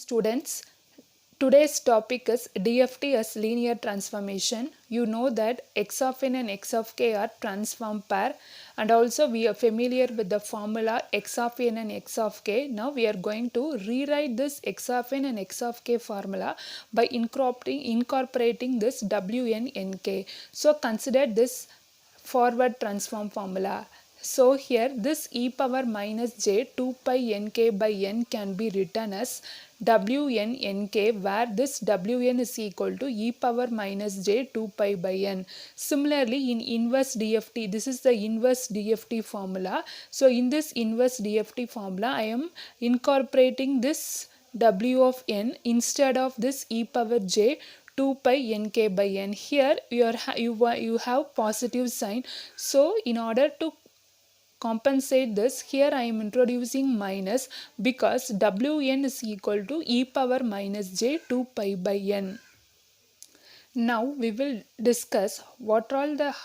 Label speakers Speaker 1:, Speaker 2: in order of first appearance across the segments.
Speaker 1: Students, today's topic is DFT as linear transformation. You know that x of n and x of k are transform pair, and also we are familiar with the formula x of n and x of k. Now we are going to rewrite this x of n and x of k formula by incorporating this wn nk. So consider this forward transform formula. So here this e power minus j 2 pi nk by n can be written as wn nk, where this wn is equal to e power minus j 2 pi by n. Similarly, in inverse DFT, this is the inverse DFT formula. So in this inverse DFT formula, I am incorporating this w of n instead of this e power j 2 pi nk by n. Here you have positive sign. So in order to compensate this, here I am introducing minus because wn is equal to e power minus j 2 pi by n. Now we will discuss what all the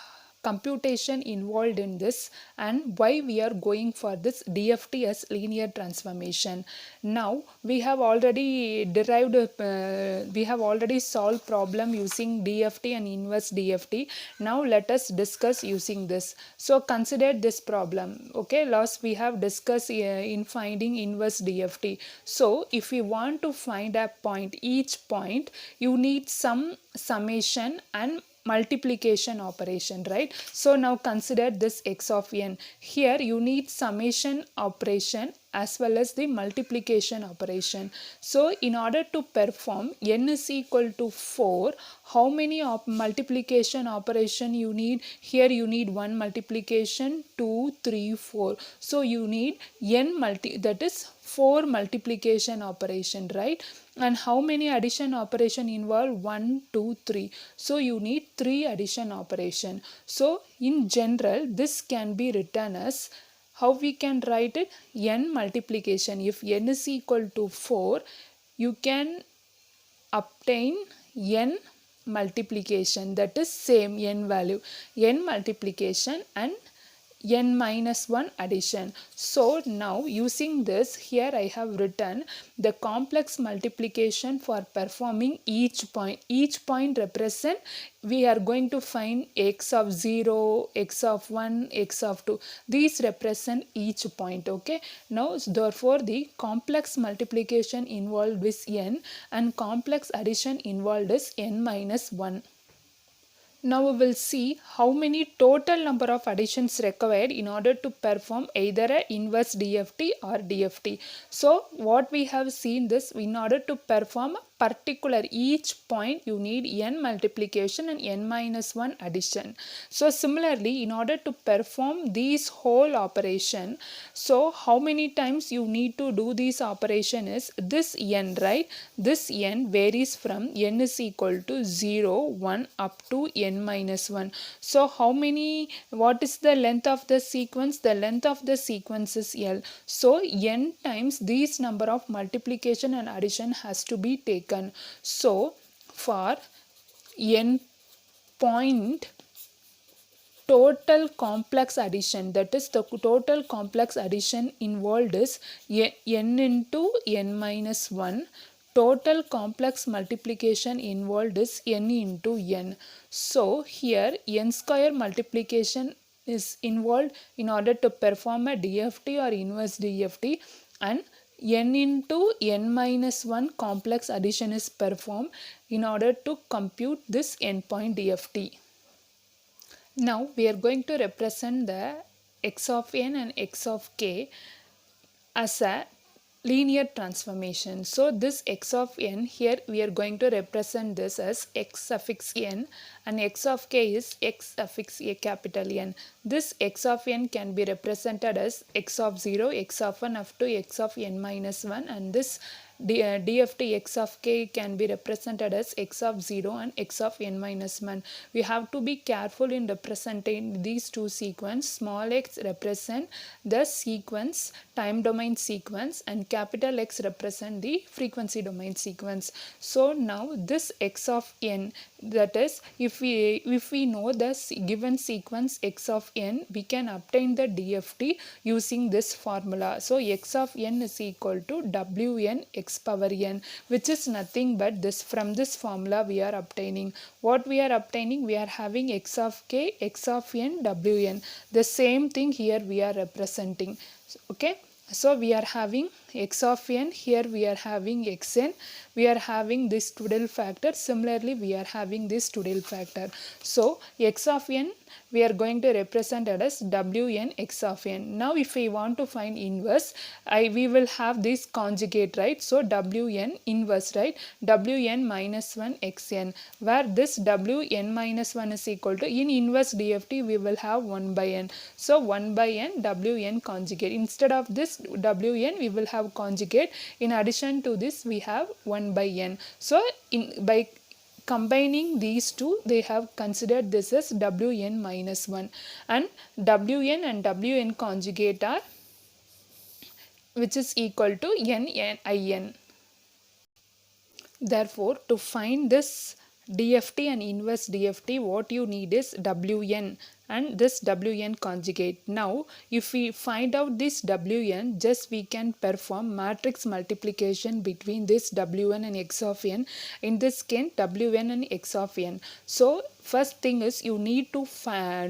Speaker 1: computation involved in this and why we are going for this DFT as linear transformation. Now we have already solved problem using DFT and inverse DFT. Now let us discuss using this. So consider this problem. Okay, last we have discussed in finding inverse DFT. So if you want to find a point, each point you need some summation and multiplication operation, right? So now consider this x of n. Here you need summation operation as well as the multiplication operation. So in order to perform n is equal to 4, how many multiplication operation you need? Here you need 1 multiplication, 2, 3, 4. So you need n that is 4 multiplication operation, right? And how many addition operation involve? 1, 2, 3. So you need 3 addition operation. So in general, this can be written as, how we can write it? N multiplication. If n is equal to 4, you can obtain n multiplication, that is same n value, n multiplication and n minus 1 addition. So now using this, here I have written the complex multiplication for performing each point. Each point represent, we are going to find x of 0, x of 1, x of 2. These represent each point. Okay. Now therefore the complex multiplication involved is n and complex addition involved is n minus 1. Now we will see how many total number of additions required in order to perform either a inverse DFT or DFT. So what we have seen this, in order to perform a particular each point you need n multiplication and n minus 1 addition. So similarly, in order to perform these whole operation, so how many times you need to do this operation is this n, right? This n varies from n is equal to 0, 1 up to n minus 1. So how many, what is the length of the sequence? The length of the sequence is L. So n times these number of multiplication and addition has to be taken. So for n point total complex addition, that is the total complex addition involved is n into n minus 1. Total complex multiplication involved is n into n. So here n square multiplication is involved in order to perform a DFT or inverse DFT, and n into n minus 1 complex addition is performed in order to compute this endpoint DFT. Now we are going to represent the x of n and x of k as a linear transformation. So this x of n, here we are going to represent this as x suffix n, and x of k is x suffix a capital N. This x of n can be represented as x of 0, x of 1 up to x of n minus 1, and this DFT x of k can be represented as x of 0 and x of n minus 1. We have to be careful in representing these two sequences. Small x represent the sequence, time domain sequence, and capital X represent the frequency domain sequence. So now this x of n, that is, if we know the given sequence x of n, we can obtain the DFT using this formula. So x of n is equal to wn x power n, which is nothing but this. From this formula we are obtaining. What we are obtaining? We are having x of k, x of n, wn. The same thing here we are representing. Okay. So we are having x of n, here we are having xn, we are having this Tudel factor, similarly we are having this Tudel factor. So x of n we are going to represent it as wn x of n. Now if we want to find inverse, we will have this conjugate, right? So wn inverse, right? wn minus 1 xn, where this wn minus 1 is equal to, in inverse DFT we will have 1 by n. So 1 by n wn conjugate. Instead of this wn we will have conjugate. In addition to this we have 1 by n. So by combining these two, they have considered this as wn minus 1, and wn and wn conjugate are, which is equal to in. Therefore, to find this DFT and inverse DFT, what you need is wn and this wn conjugate. Now if we find out this wn, just we can perform matrix multiplication between this wn and x of n, in this case wn and x of n. So first thing is you need to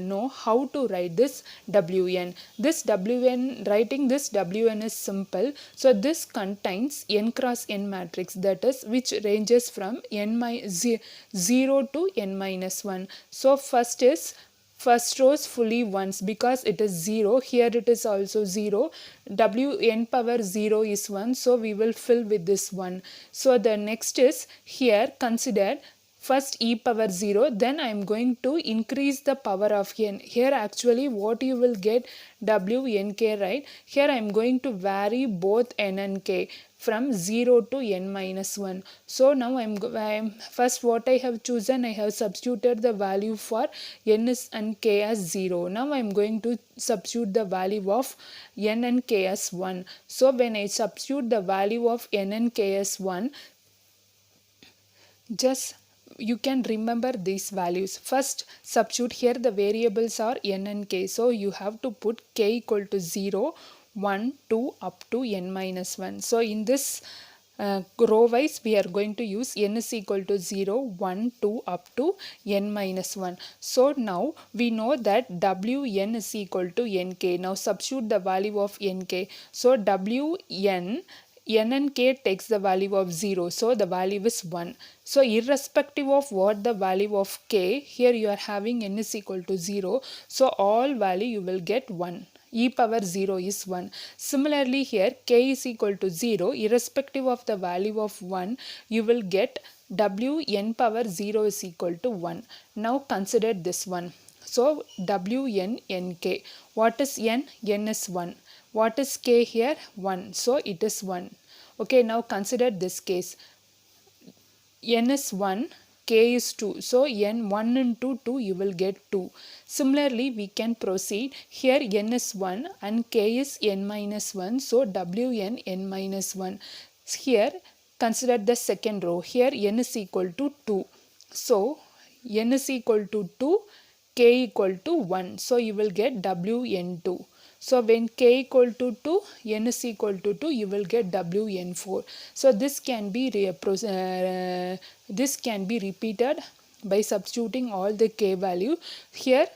Speaker 1: know how to write this wn. This wn, writing this wn is simple. So this contains n cross n matrix, that is which ranges from 0 to n minus 1. So first row is fully ones because it is 0. Here it is also 0. Wn power 0 is 1. So we will fill with this 1. So the next is, here consider first e power 0, then I am going to increase the power of n. Here actually what you will get wnk, right? Here I am going to vary both n and k from 0 to n minus 1. So now I am first what I have chosen, I have substituted the value for n and k as 0. Now I am going to substitute the value of n and k as 1. So when I substitute the value of n and k as 1, just you can remember these values. First substitute, here the variables are n and k. So you have to put k equal to 0, 1, 2 up to n minus 1. So in this row wise we are going to use n is equal to 0, 1, 2 up to n minus 1. So now we know that wn is equal to nk. Now substitute the value of nk. So wn, n and k takes the value of 0, so the value is 1. So irrespective of what the value of k, here you are having n is equal to 0, so all value you will get 1. E power 0 is 1. Similarly here k is equal to 0, irrespective of the value of 1, you will get wn power 0 is equal to 1. Now consider this one. So wn nk. What is n? N is 1. What is k here? 1. So it is 1. Okay, now consider this case. N is 1, k is 2. So n 1 into 2 you will get 2. Similarly, we can proceed. Here n is 1 and k is n minus 1. So wn n minus 1. Here consider the second row. Here n is equal to 2. So n is equal to 2, k equal to 1. So you will get wn2. So when k equal to 2, n is equal to 2, you will get wn4. So this can be repeated by substituting all the k value. Here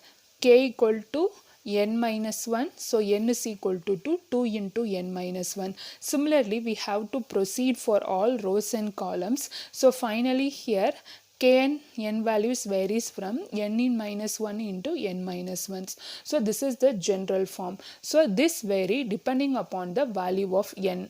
Speaker 1: k equal to n minus 1, so n is equal to 2, 2 into n minus 1. Similarly, we have to proceed for all rows and columns. So finally here k and n values varies from n in minus 1 into n minus 1. So this is the general form. So this vary depending upon the value of n.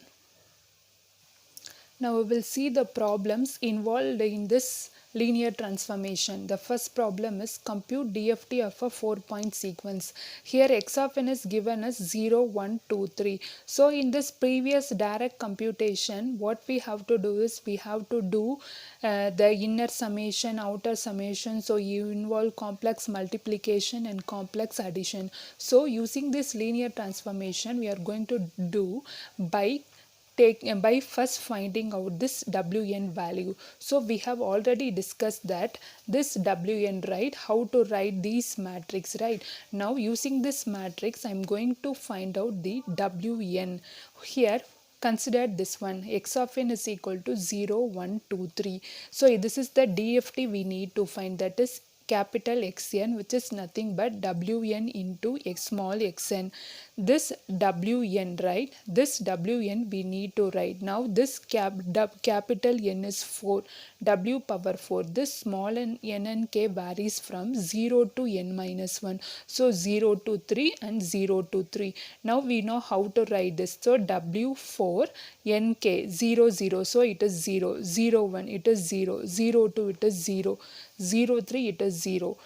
Speaker 1: Now we will see the problems involved in this linear transformation. The first problem is compute DFT of a 4-point sequence. Here x of n is given as 0, 1, 2, 3. So in this previous direct computation, what we have to do is we have to do the inner summation, outer summation. So you involve complex multiplication and complex addition. So using this linear transformation, we are going to do by first finding out this wn value. So we have already discussed that this wn, right, how to write these matrix, right? Now using this matrix I am going to find out the wn. Here Consider this one, x of n is equal to 0, 1, 2, 3. So this is the DFT we need to find, that is capital Xn, which is nothing but Wn into x small xn. This Wn, right? This Wn we need to write. Now this capital N is 4, W power 4. This small n and k varies from 0 to n minus 1. So 0 to 3 and 0 to 3. Now we know how to write this. So W4 nk 0 0. So it is 0, 0 1 it is 0, 0 2 it is 0, 0 3 it is 0.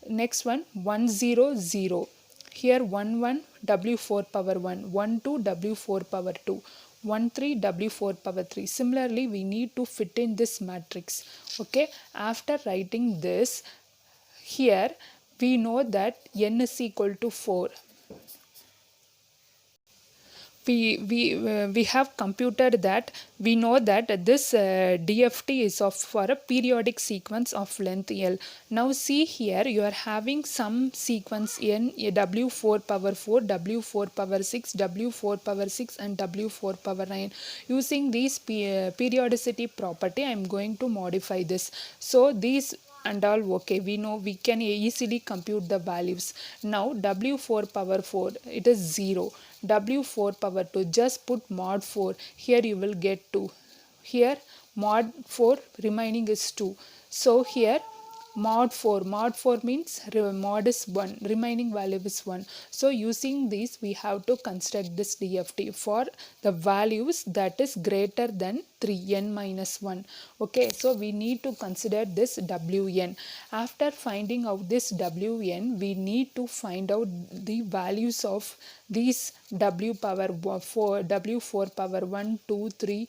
Speaker 1: Next one 1 0 0. Here 1 1 W4 power 1, 1 2 W4 power 2, 1 3 W4 power 3. Similarly, we need to fit in this matrix. Okay, after writing this, here we know that n is equal to 4. We have computed that. We know that this DFT is for a periodic sequence of length L. Now see here, you are having some sequence n, W4 power 4, W4 power 6, W4 power 6 and W4 power 9. Using these periodicity property, I am going to modify this. So these and all okay, we know we can easily compute the values. Now W4 power 4, it is 0. W4 power 2, just put mod 4, here you will get 2. Here mod 4 remaining is 2. So here mod 4 means mod is 1, remaining value is 1. So using this we have to construct this DFT for the values that is greater than 3, n minus 1. Okay, so we need to consider this Wn. After finding out this Wn, we need to find out the values of these W power 4, W4 power 1, 2, 3,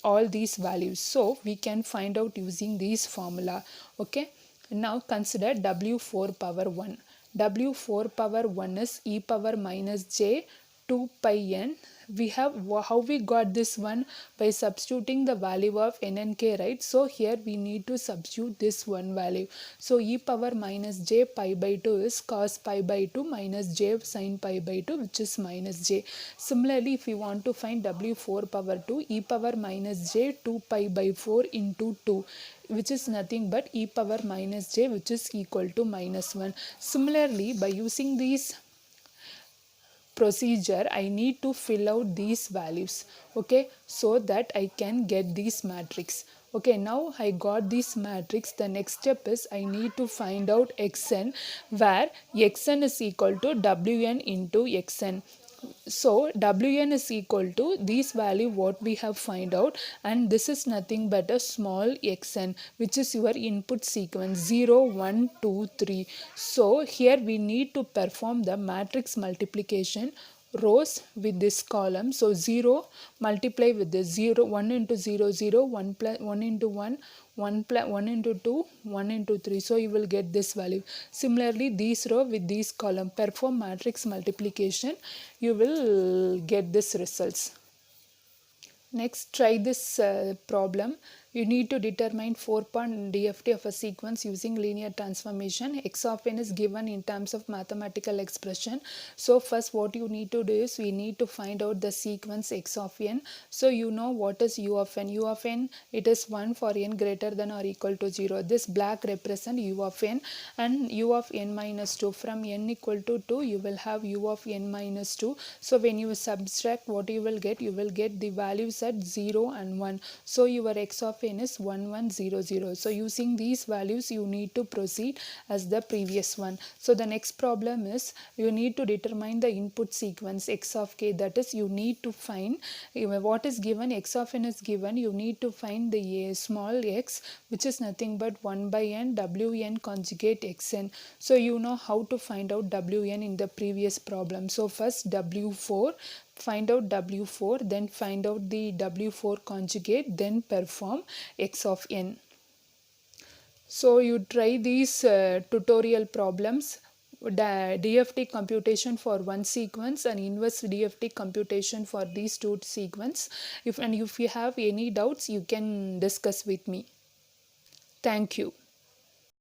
Speaker 1: all these values. So we can find out using this formula. Okay. Now consider W4 power 1. W4 power 1 is e power minus j 2 pi n. We have, how we got this one? By substituting the value of n and k, right? So here we need to substitute this one value. So e power minus j pi by 2 is cos pi by 2 minus j sin pi by 2, which is minus j. Similarly, if we want to find W4 power 2, e power minus j 2 pi by 4 into 2, which is nothing but e power minus j, which is equal to minus 1. Similarly, by using these procedure, I need to fill out these values, okay, so that I can get this matrix. Okay, now I got this matrix. The next step is I need to find out xn, where xn is equal to wn into xn. So Wn is equal to this value what we have find out, and this is nothing but a small xn, which is your input sequence 0, 1, 2, 3. So here we need to perform the matrix multiplication rows with this column. So 0 multiply with this 0, 1 into 0, 0, 1 plus 1 into 1, 1 into 2, 1 into 3. So you will get this value. Similarly, these row with these column, perform matrix multiplication, you will get this results. Next, try this problem. You need to determine 4-point DFT of a sequence using linear transformation. X of n is given in terms of mathematical expression. So first what you need to do is we need to find out the sequence x of n. So you know what is u of n. U of n, it is 1 for n greater than or equal to 0. This black represent u of n, and u of n minus 2. From n equal to 2, you will have u of n minus 2. So when you subtract, what you will get? You will get the values at 0 and 1. So your x of n is 1 1 0 0. So using these values, you need to proceed as the previous one. So the next problem is you need to determine the input sequence x of k. That is, you need to find what is given. X of n is given. You need to find the small x, which is nothing but 1 by n wn conjugate xn. So you know how to find out wn in the previous problem. So first w4, find out W4, then find out the W4 conjugate, then perform x of n. So you try these tutorial problems, DFT computation for one sequence and inverse DFT computation for these two sequence. If you have any doubts, you can discuss with me. Thank you.